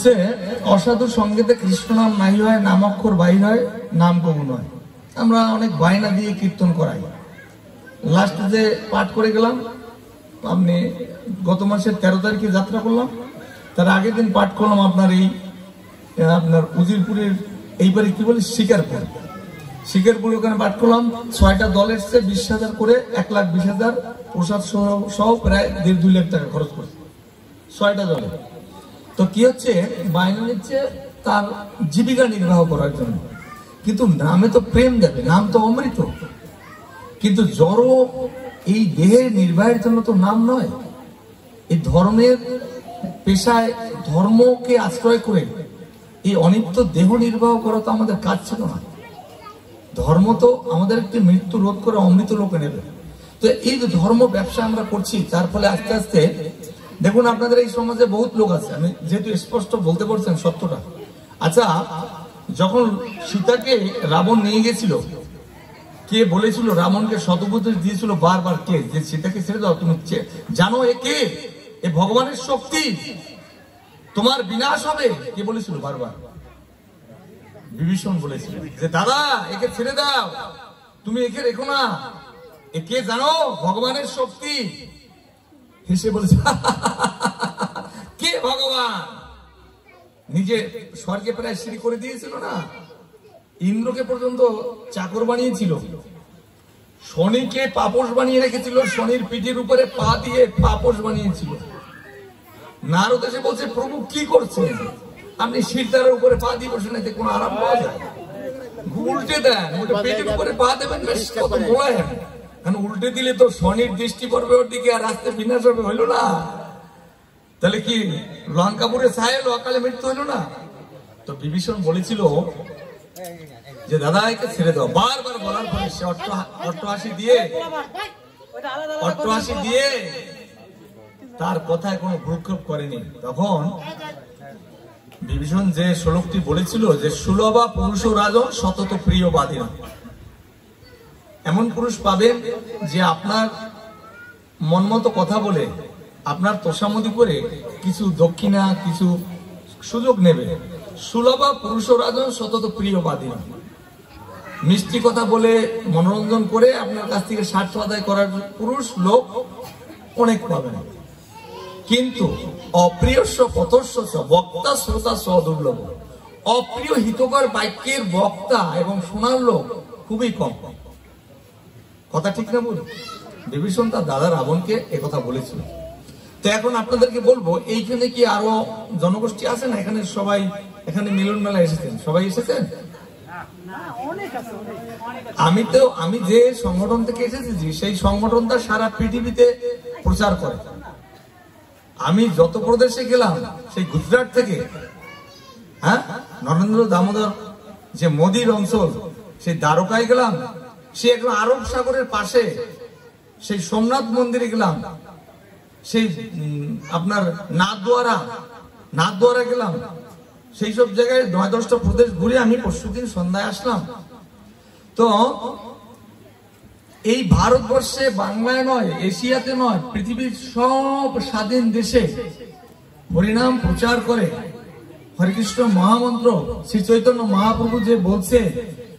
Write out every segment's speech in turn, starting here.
বলছে অসাধু সঙ্গীতে কৃষ্ণ নাম নাই হয়, নামাক্ষর বাইর হয়, নাম কবু নয়। আমরা অনেক বায়না দিয়ে কীর্তন করাই। লাস্ট যে পাঠ করে গেলাম, আপনি গত মাসের 13 তারিখে যাত্রা করলাম, তার আগের দিন পাঠ করলাম আপনার এই আপনার উজিরপুরের এইবারে কি বলে শিকারপুর ওখানে পাঠ করলাম। 6টা দল এসছে, 20,000 করে, 1,20,000 প্রসাদ সহ প্রায় 1.5-2 লাখ টাকা খরচ করছে 6টা দলে। তো কি হচ্ছে, বায়না নিচ্ছে তার জীবিকা নির্বাহ করার জন্য, কিন্তু নামে তো প্রেম দেবে, নাম তো অমৃত। কিন্তু জড় এই দেহের নির্বাহের জন্য তো নাম নয়। এই ধর্মের পেশায় ধর্মকে আশ্রয় করে এই অনিত্য দেহ নির্বাহ করা তো আমাদের কাজ ছিল না। ধর্ম তো আমাদের একটি মৃত্যু রোধ করে অমৃত লোকে নেবে। তো এই যে ধর্ম ব্যবসা আমরা করছি, তার ফলে আস্তে আস্তে দেখুন আপনাদের এই সমাজে বহুত লোক আছে, আমি যেহেতু স্পষ্ট বলতে পারছেন সত্যটা। আচ্ছা, যখন সীতাকে রাবণ নিয়ে গেছিল, কে বলেছিল রাবণকে শতবুদ্ধি দিয়েছিল বারবার, কে যে সীতাকে ছেড়ে দাও, তুমি জানো এ কে, এ ভগবানের শক্তি, তোমার বিনাশ হবে, কে বলেছিল বারবার? বিভীষণ বলেছিল যে দাদা একে ছেড়ে দাও, তুমি একে রেখো না, একে জানো ভগবানের শক্তি। হেসে বলেছে কে ভগবান? নিজে স্বর্গে প্রায় সিঁড়ি করে দিয়েছিল না, ইন্দ্রকে পর্যন্ত চাকর বানিয়েছিল, শনিকে পাপোশ বানিয়ে রেখেছিল, শনির পিঠের উপরে পা দিয়ে পাপোশ বানিয়েছিল। নারদ এসে বলছে প্রভু কি করছেন, আপনি শিরদারের উপরে পা দিয়ে বসে নাতে কোনো আরাম পাওয়া যায়? উল্টে দেন, পেটের উপরে পা দেবেন, বেশ কত মোলায়েম। কারণ উল্টে দিলে তো শনির দৃষ্টি পড়বে ওর দিকে, আর রাস্তায় বিনাশ হবে, হইল না? তাহলে কি লঙ্কাপুরে ছায় অকালে মৃত্যু হইল না? তো বিভীষণ বলেছিল যে দাদা একে ছেড়ে দাও, বারবার বলার পরে সে অট্টহাসি দিয়ে তার কথায় কোনো ভ্রুক্ষেপ করেনি। তখন বিভীষণ যে শ্লোকটি বলেছিল যে সুলভা পুরুষ রাজন সতত প্রিয় বাদিনা, এমন পুরুষ পাবেন যে আপনার মনমতো কথা বলে, আপনার তোষামদি করে কিছু দক্ষিণা, কিছু সুযোগ নেবে। সুলভা পুরুষ রাজন সতত প্রিয় বাদিনা, মিষ্টি কথা বলে মনোরঞ্জন করে আপনার কাছ থেকে স্বার্থ আদায় করার পুরুষ লোক অনেক পাবেন। কিন্তু অপ্রিয়স্য পথস্য বক্তা শ্রোতা দুর্লভ, অপ্রিয় হিতকর বাক্যের বক্তা এবং শোনার লোক খুবই কম। কথা ঠিক না বলুন? বিভীষণ তার দাদা রাবণকে একথা বলেছিল। তো এখন আপনাদেরকে বলবো, এইখানে কি আরো জনগোষ্ঠী আছে না? এখানে সবাই, এখানে মিলন মেলা এসেছেন, সবাই এসেছেন? আমি যে সংগঠন থেকে এসেছি সেই সংগঠনটা সারা পৃথিবীতে প্রচার করে। আমি যত প্রদেশে গেলাম, সেই গুজরাট থেকে, হ্যাঁ, নরেন্দ্র দামোদর যে মোদির অঞ্চল, সেই দ্বারকায় গেলাম, সে একদম আরব সাগরের পাশে সেই সোমনাথ মন্দিরে গেলাম, সেই আপনার নাথদ্বারা গেলাম, সেই সব জায়গায় 9-10টা প্রদেশ ঘুরে আমি পরশুদিন সন্ধ্যায় আসলাম। তো এই ভারতবর্ষে, বাংলায় নয়, এশিয়াতে নয়, পৃথিবীর সব স্বাধীন দেশে হরিনাম প্রচার করে, হরিকৃষ্ণ মহামন্ত্র শ্রী চৈতন্য মহাপ্রভু যে বলছে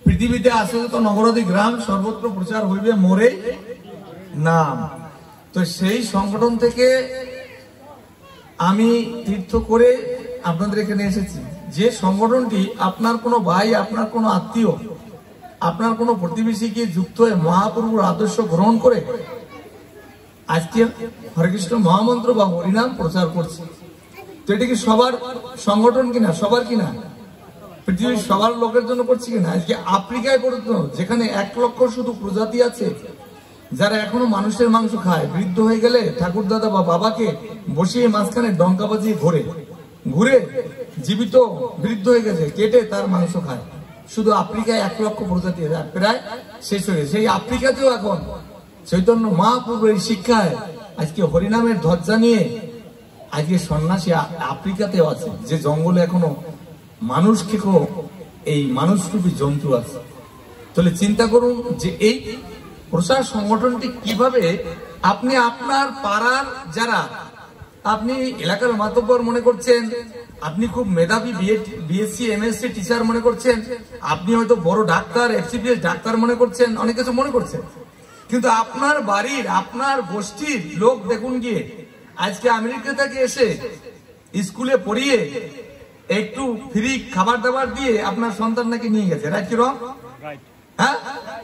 পৃথিবীতে আসে তো নগরাদি গ্রাম সর্বত্র প্রচার হইবে মোরে নাম। তো সেই সংগঠন থেকে আমি তীর্থ করে আপনাদের এখানে এসেছি। যে সংগঠনটি আপনার কোনো ভাই, আপনার কোনো আত্মীয়, আপনার কোনো প্রতিবেশীকে যুক্ত হয়ে মহাপ্রভুর আদর্শ গ্রহণ করে আজকে হরিকৃষ্ণ মহামন্ত্র বা হরিনাম প্রচার করছে। তো এটা কি সবার সংগঠন কিনা? সবার কিনা? পৃথিবীর সবার লোকের জন্য করছি কিনা? আজকে আফ্রিকায় পর্যন্ত, যেখানে 1 লক্ষ শুধু প্রজাতি আছে, যারা এখনো মানুষের মাংস খায়, বৃদ্ধ হয়ে গেলে ঠাকুর দাদা বা বাবাকে বসিয়ে মাঝখানে ডঙ্কা বাজিয়ে ঘুরে জীবিত বৃদ্ধ হয়ে গেছে, কেটে তার মাংস খায়। শুধু আফ্রিকায় 1 লক্ষ প্রজাতি প্রায় শেষ হয়ে গেছে। সেই আফ্রিকাতেও এখন চৈতন্য মহাপ্রভুর এই শিক্ষায় আজকে হরিনামের ধ্বজা নিয়ে আজকে সন্ন্যাসী আফ্রিকাতেও আছে, যে জঙ্গলে এখনো মানুষ খেকো এই মানুষরূপী জন্তু আছে। তাহলে চিন্তা করুন যে এই প্রচার সংগঠনটি কিভাবে আপনি আপনার পাড়ার যারা, আপনি এলাকার মাতব্বর মনে করছেন, আপনি খুব মেধাবী বিএসসি এমএসসি টিচার মনে করছেন, আপনি হয়তো বড় ডাক্তার এফসিপিএস ডাক্তার মনে করছেন, অনেক কিছু মনে করছেন, কিন্তু আপনার বাড়ির আপনার গোষ্ঠীর লোক দেখুন গিয়ে আজকে আমেরিকা থেকে এসে স্কুলে পড়িয়ে একটু ফ্রি খাবার দাবার দিয়ে আপনার সন্তানটাকে নিয়ে গেছে, রাইট কি রং? হ্যাঁ।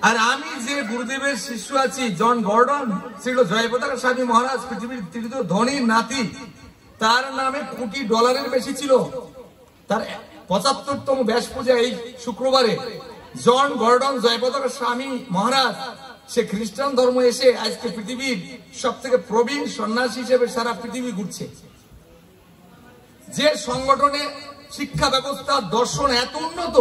আর আমি যে গুরুদেবের শিষ্য আছি জন গর্ডন, ছিল জয়পতাকা স্বামী মহারাজ, পৃথিবীর তৃতীয় ধনীর নাতি, তার নামে $1 কোটি বেশি ছিল। তার 75তম ব্যাস পূজা এই শুক্রবারে জন গর্ডন জয়পতাকা স্বামী মহারাজ, সে খ্রিস্টান ধর্ম এসে আজকে পৃথিবীর সব থেকে প্রবীণ সন্ন্যাসী হিসেবে সারা পৃথিবী ঘুরছে। যে সংগঠনে শিক্ষা ব্যবস্থা দর্শন এত উন্নত,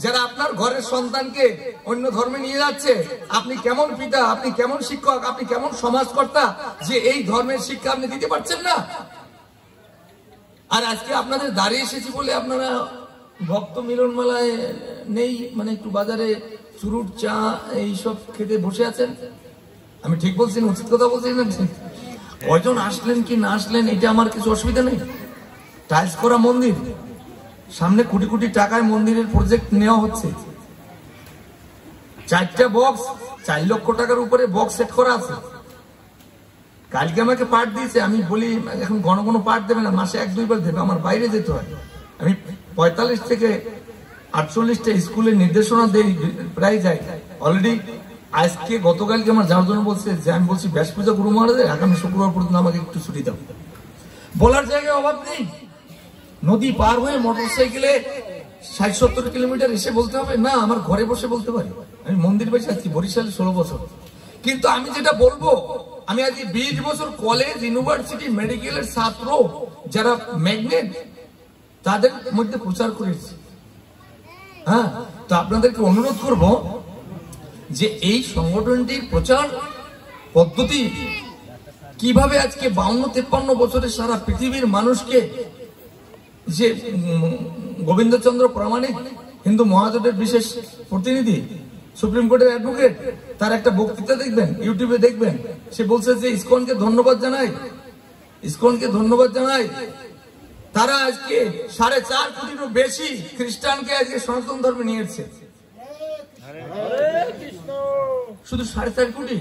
যারা আপনার ঘরের সন্তানকে অন্য ধর্মে নিয়ে যাচ্ছে, আপনি কেমন পিতা, আপনি কেমন শিক্ষক, আপনি কেমন সমাজকর্তা যে এই ধর্মের শিক্ষা আপনি দিতে পারছেন না? আর আজকে আপনাদের দাঁড়িয়ে এসেছি বলে আপনারা ভক্ত মিলন মেলায় নেই, মানে একটু বাজারে চুরুট চা এইসব খেতে বসে আছেন। আমি ঠিক বলছি না, উচিত কথা বলছি না? কয়জন আসলেন কি না আসলেন এটা আমার কিছু অসুবিধা নেই। টাইলস করা মন্দির, সামনে কোটি কোটি টাকায় মন্দিরের প্রজেক্ট নেওয়া হচ্ছে, 4টা বক্স, 4 লক্ষ টাকার উপরে বক্স সেট করা আছে। কালকে আমাকে পাঠ দিয়েছে, আমি বলি এখন ঘন ঘন পাঠ দেবে না, মাসে 1-2 বার দেবে, আমার বাইরে যেতে হয়। আমি 45 থেকে 48টা স্কুলের নির্দেশনা দেই, প্রায় যাই। অলরেডি আজকে গতকালকে আমার যাওয়ার জন্য বলছে যে, আমি বলছি ব্যাস পূজা গুরু মহারাজের আগামী শুক্রবার পর্যন্ত আমাকে একটু ছুটি দাও। বলার জায়গায় অভাব নেই। নদী পার হয়ে মোটরসাইকেলে 60-70 কিলোমিটার এসে বলতে হবে না, আমার ঘরে বসে বলতে পারি। আমি মন্দির বসে আছি বরিশালে 16 বছর, কিন্তু আমি যেটা বলবো, আমি আজকে 20 বছর কলেজ ইউনিভার্সিটি মেডিকেলের ছাত্র যারা ম্যাগনেট, তাদের মধ্যে প্রচার করেছি। হ্যাঁ, তো আপনাদেরকে অনুরোধ করব যে এই সংগঠনটির প্রচার পদ্ধতি কিভাবে আজকে 52-53 বছরে সারা পৃথিবীর মানুষকে, যে গোবিন্দচন্দ্র প্রামাণিক হিন্দু মহাজোটের বিশেষ প্রতিনিধি, সুপ্রিম কোর্টের অ্যাডভোকেট, তার একটা বক্তৃতা দেখবেন, ইউটিউবে দেখবেন, সে বলছে যে ইসকনকে ধন্যবাদ জানাই, ইসকনকে ধন্যবাদ জানাই, তারা আজকে 4.5 কোটিরও বেশি খ্রিস্টানকে আজকে সনাতন ধর্মে নিয়ে এসেছে। শুধু 4.5 কোটি,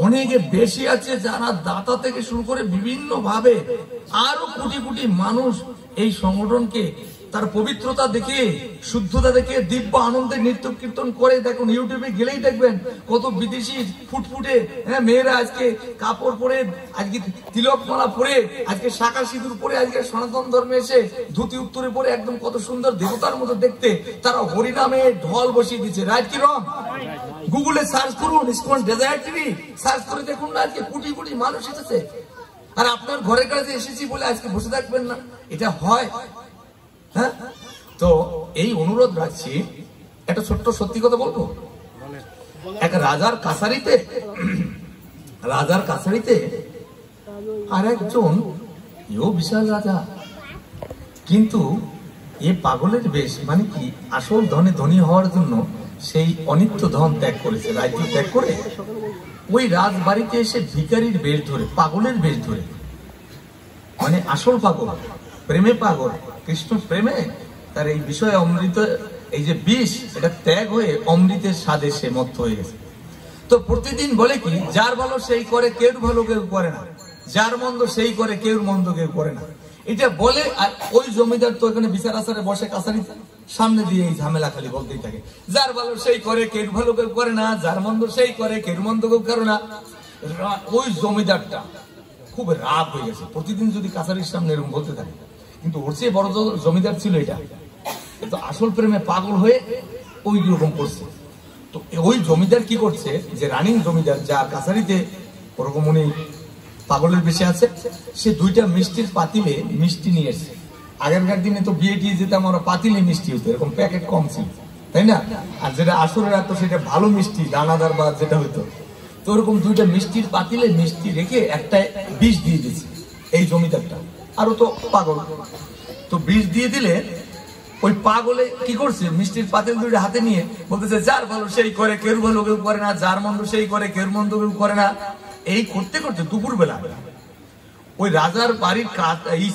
অনেকে বেশি আছে যারা দাতা থেকে শুরু করে বিভিন্ন ভাবে আরো কোটি কোটি মানুষ এই সংগঠনকে তার পবিত্রতা দেখে, শুদ্ধতা দেখে দিব্য আনন্দে নৃত্য কীর্তন করে। দেখুন ইউটিউবে গেলেই দেখবেন কত বিদেশি ফুটফুটে মেয়েরা আজকে কাপড় পরে, আজকে তিলক মালা পরে, আজকে শাঁখা সিঁদুর পরে, আজকে সনাতন ধর্মে এসে ধুতি উত্তরে পরে একদম কত সুন্দর দেবতার মতো দেখতে, তারা হরিনামে ঢল বসিয়ে দিচ্ছে, রাইট কি রং? গুগলে সার্চ করুন ইসকন ডেজায়ার টিভি, সার্চ করে দেখুন না, আজকে কোটি কোটি মানুষ এসেছে। আর আপনার ঘরের কাছে এসেছি বলে আজকে বসে থাকবেন না, এটা হয়? হ্যাঁ, তো এই অনুরোধ রাখছি। একটা ছোট্ট সত্যি কথা বলবো, এক রাজার কাছারিতে আর একজন, এও বিশাল রাজা, কিন্তু এ পাগলের বেশ, মানে কি আসল ধনে ধনী হওয়ার জন্য সেই অনিত্য ধন ত্যাগ করেছে, রাজ্য ত্যাগ করে ওই রাজবাড়িতে এসে ভিখারির বেশ ধরে, পাগলের বেশ ধরে, মানে আসল পাগল, প্রেমে পাগল, কৃষ্ণ প্রেমে তার এই বিষয়ে অমৃত, এই যে বিষ, এটা ত্যাগ হয়ে অমৃতের স্বাদে সে মত্ত হয়ে গেছে। তো প্রতিদিন বলে কি, যার ভালো সেই করে, কেউ ভালো কেউ করে না, যার মন্দ সেই করে, কেউ মন্দ কেউ করে না, এটা বলে। আর ওই জমিদার তো এখানে বিচার আচারে বসে কাছারি সামনে দিয়ে এই ঝামেলা খালি বলতেই থাকে, যার ভালো সেই করে, কেউ ভালো কেউ করে না, যার মন্দ সেই করে, কেউ মন্দ কেউ করে না। ওই জমিদারটা খুব রাগ হয়ে গেছে, প্রতিদিন যদি কাছারির সামনে এরকম বলতে থাকে। কিন্তু ওর চেয়ে বড় জমিদার ছিল এটা, কিন্তু আসল প্রেমে পাগল হয়ে ওই রকম করছে। তো ওই জমিদার কি করছে, যে রানিং জমিদার, যার কাছারিতে ওরকম উনি পাগলের বেশি আছে, সে 2টা মিষ্টির পাতিলে মিষ্টি নিয়ে এসছে। আগেরকার দিনে তো বিয়ে টিয়ে যেতাম আমরা, পাতিলে মিষ্টি হতো, এরকম প্যাকেট কম ছিল, তাই না? আর যেটা আসরে রাখতো সেটা ভালো মিষ্টি, দানাদার বা যেটা হইতো। তো ওরকম 2টা মিষ্টির পাতিলে মিষ্টি রেখে একটা বিষ দিয়ে দিয়েছে এই জমিদারটা, আরো তো পাগল। তো বিষ দিয়ে দিলে ওই পাগলে কি করছে, মিষ্টির পাতিল 2টা হাতে নিয়ে বলতেছে, যার ভালো সেই করে, কেউ ভালো কেউ করে না, যার মন্দ সেই করে, কেউ মন্দ কেউ করে না। এই করতে করতে দুপুর বেলা ওই রাজার বাড়ির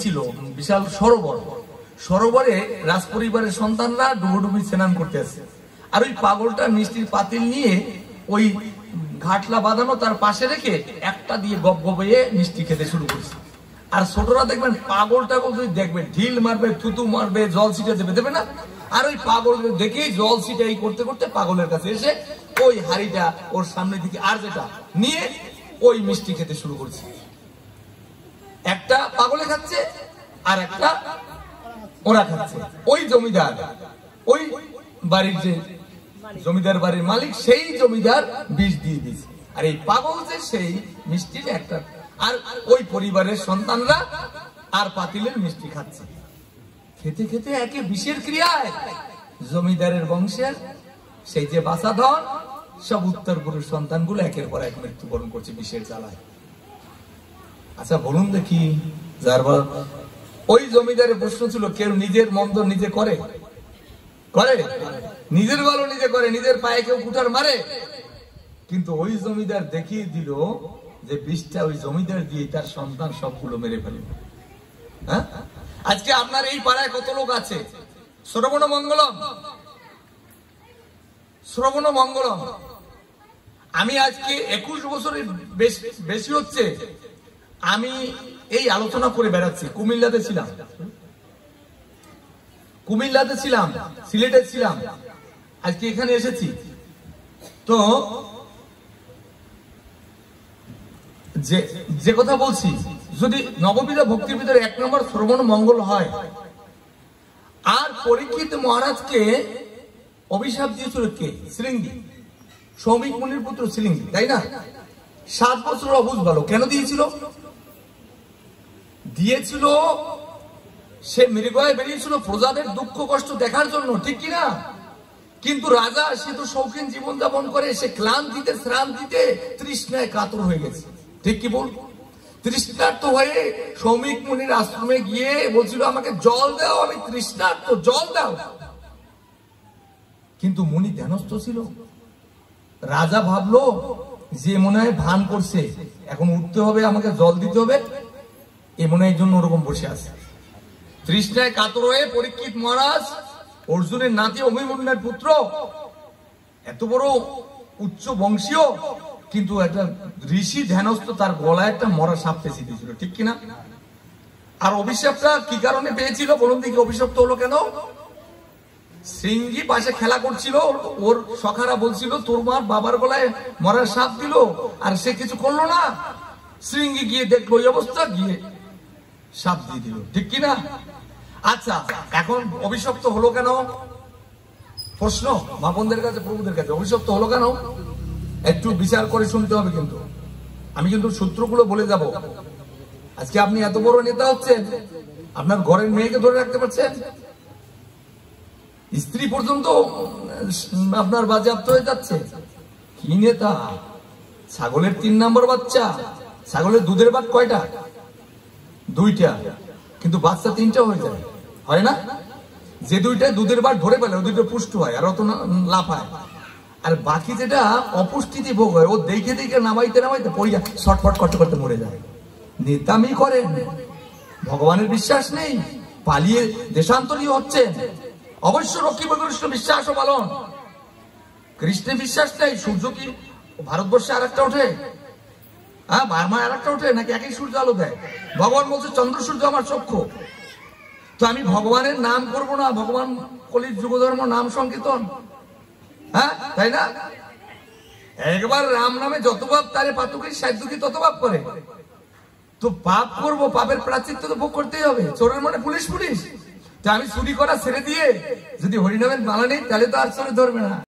ছিল বিশাল সরোবর, সরোবরে রাজ পরিবারের সন্তানরা ডুবুডুবি স্নান করতে আসে, আর ওই পাগলটা মিষ্টির পাতিল নিয়ে ওই ঘাটলা বাঁধানো তার পাশে রেখে একটা দিয়ে গপ গপিয়ে মিষ্টি খেতে শুরু করেছে। আর ছোটরা দেখবেন পাগলটাকে যদি দেখবে ঢিল মারবে, থুতু মারবে, জল ছিটে দেবে না, আর ওই পাগল দেখেই জল ছিটাই করতে করতে পাগলের কাছে এসে ওই হাড়িটা ওর সামনের দিকে আর যেটা নিয়ে ওই মিষ্টি খেতে শুরু করছে। একটা পাগলে খাচ্ছে আর একটা ওরা খাচ্ছে। ওই জমিদার, ওই বাড়ির যে জমিদার বাড়ির মালিক, সেই জমিদার বিষ দিয়ে দিয়েছে, আর এই পাগল যে সেই মিষ্টির একটা, আর ওই পরিবারের সন্তানরা আর পাতিলের মিষ্টি খাচ্ছে। খেতে খেতে একে বিষের ক্রিয়ায় জমিদারের বংশের সেই যে বাসাধন সব উত্তরপুরের সন্তানগুলো একের পর এক মৃত্যুবরণ করছে বিষের জ্বালায়। আচ্ছা বলুন দেখি, যারবার ওই জমিদারের প্রশ্ন ছিল, কেউ নিজের মন্দ নিজে করে? নিজের ভালো নিজে করে, নিজের পায়ে কেউ কুঠার মারে? কিন্তু ওই জমিদার দেখিয়ে দিল যে বিষটা ওই জমিদার দিয়ে তার সন্তান সবগুলো মেরে ফেলবে। হ্যাঁ, আজকে আপনার এই পাড়ায় কত লোক আছে? শ্রবণ মঙ্গলম, শ্রবণ মঙ্গলম। আমি আজকে 21 বছরের বেশি হচ্ছে আমি এই আলোচনা করে বেড়াচ্ছি। কুমিল্লাতে ছিলাম, সিলেটে ছিলাম, আজকে এখানে এসেছি। তো যে কথা বলছি, যদি নববিধা ভক্তির ভিতরে 1 নম্বর শ্রবণ মঙ্গল হয়, আর পরীক্ষিত মহারাজকে অভিশাপ দিয়েছিল কে? শ্রীঙ্গি, সৌমিক মুনির পুত্র শ্রীঙ্গি, তাই না? 7 বছর অবুঝ ভালো কেন দিয়েছিল? সে মৃগয়ে বেরিয়েছিল প্রজাদের দুঃখ কষ্ট দেখার জন্য, ঠিক কিনা? কিন্তু রাজা, সে তো শৌখিন জীবন যাপন করে, সে ক্লান্তিতে শ্রান্তিতে তৃষ্ণায় কাতর হয়ে গেছে, ঠিক কি বল? তৃষ্ণার্ত হয়ে সৌমিক মুনির আশ্রমে গিয়ে বলছিল, আমাকে জল দাও, আমি তৃষ্ণার্ত, জল দাও। কিন্তু মুনি ধ্যানস্থ ছিল। রাজা ভাবলো যে মনে হয় ভান করছে, এখন উঠতে হবে, আমাকে জল দিতে হবে, এ মনে হয় জন্য ওরকম বসে আছে। তৃষ্ণায় কাতর হয়ে পরীক্ষিত মহারাজ, অর্জুনের নাতি অভিমন্যুর পুত্র, এত বড় উচ্চ বংশীয়, কিন্তু একটা ঋষি ধ্যানস্থ, তার গলায় একটা মরা সাপ পেঁচে দিয়েছিল, ঠিক কিনা? আর অভিশাপটা কি কারণে পেয়েছিল বলুন দেখি? অভিশপ্ত হলো কেন? সিংহী পাশে খেলা করছিল, ওর সখারা বলছিল তোর মার বাবার গলায় মরা সাপ দিল, আর সে কিছু করলো না। সিংহী গিয়ে দেখলো ওই অবস্থা, গিয়ে সাপ দিয়ে দিল, ঠিক কিনা? আচ্ছা, এখন অভিশপ্ত হলো কেন? প্রশ্ন মাপনদের কাছে, প্রভুদের কাছে, অভিশপ্ত হলো কেন? একটু বিচার করে শুনতে হবে, কিন্তু আমি কিন্তু সূত্রগুলো বলে যাব। আজকে আপনি এত বড় নেতা হচ্ছেন, আপনার ঘরের মেয়েকে ধরে রাখতে পারছেন, স্ত্রী পর্যন্ত আপনার বাজেয়াপ্ত হয়ে যাচ্ছে। কি নেতা? ছাগলের 3 নম্বর বাচ্চা। ছাগলের দুধের ভাগ কয়টা? 2টা, কিন্তু বাচ্চা 3টা হয়ে যায়, হয় না? যে 2টা দুধের ভাগ ধরে পেলে, ওই 2টা পুষ্ট হয় আর অত লাফায়, আর বাকি যেটা অপুষ্টিতে ভোগ হয়, ও দেখে দেখে নামাইতে পড়িয়া ছটফট করতে করতে মরে যায়। নেতামি করেন, ভগবানের বিশ্বাস নেই, পালিয়ে দেশান্তরী হচ্ছেন। অবশ্য রক্ষী বৈকৃষ্ণ বিশ্বাস ও পালন, কৃষ্ণের বিশ্বাস নেই। সূর্য কি ভারতবর্ষে আর একটা ওঠে? হ্যাঁ, বার্মায় আর একটা ওঠে নাকি? একই সূর্য আলো দেয়। ভগবান বলছে চন্দ্র সূর্য আমার চক্ষু। তো আমি ভগবানের নাম করব না? ভগবান কলির যুগধর্ম নাম সংকীর্তন, হ্যাঁ তাই না? একবার রাম নামে যত পাপ তারে পাতুকি সাধ্যকি তত পাপ করে। তো পাপ করব, পাপের প্রাচিত্য তো ভোগ করতেই হবে। চোরের মানে পুলিশ। তো আমি চুরি করা ছেড়ে দিয়ে যদি হরিনামের মালা নেই, তাহলে তো আর চোরে ধরবে না।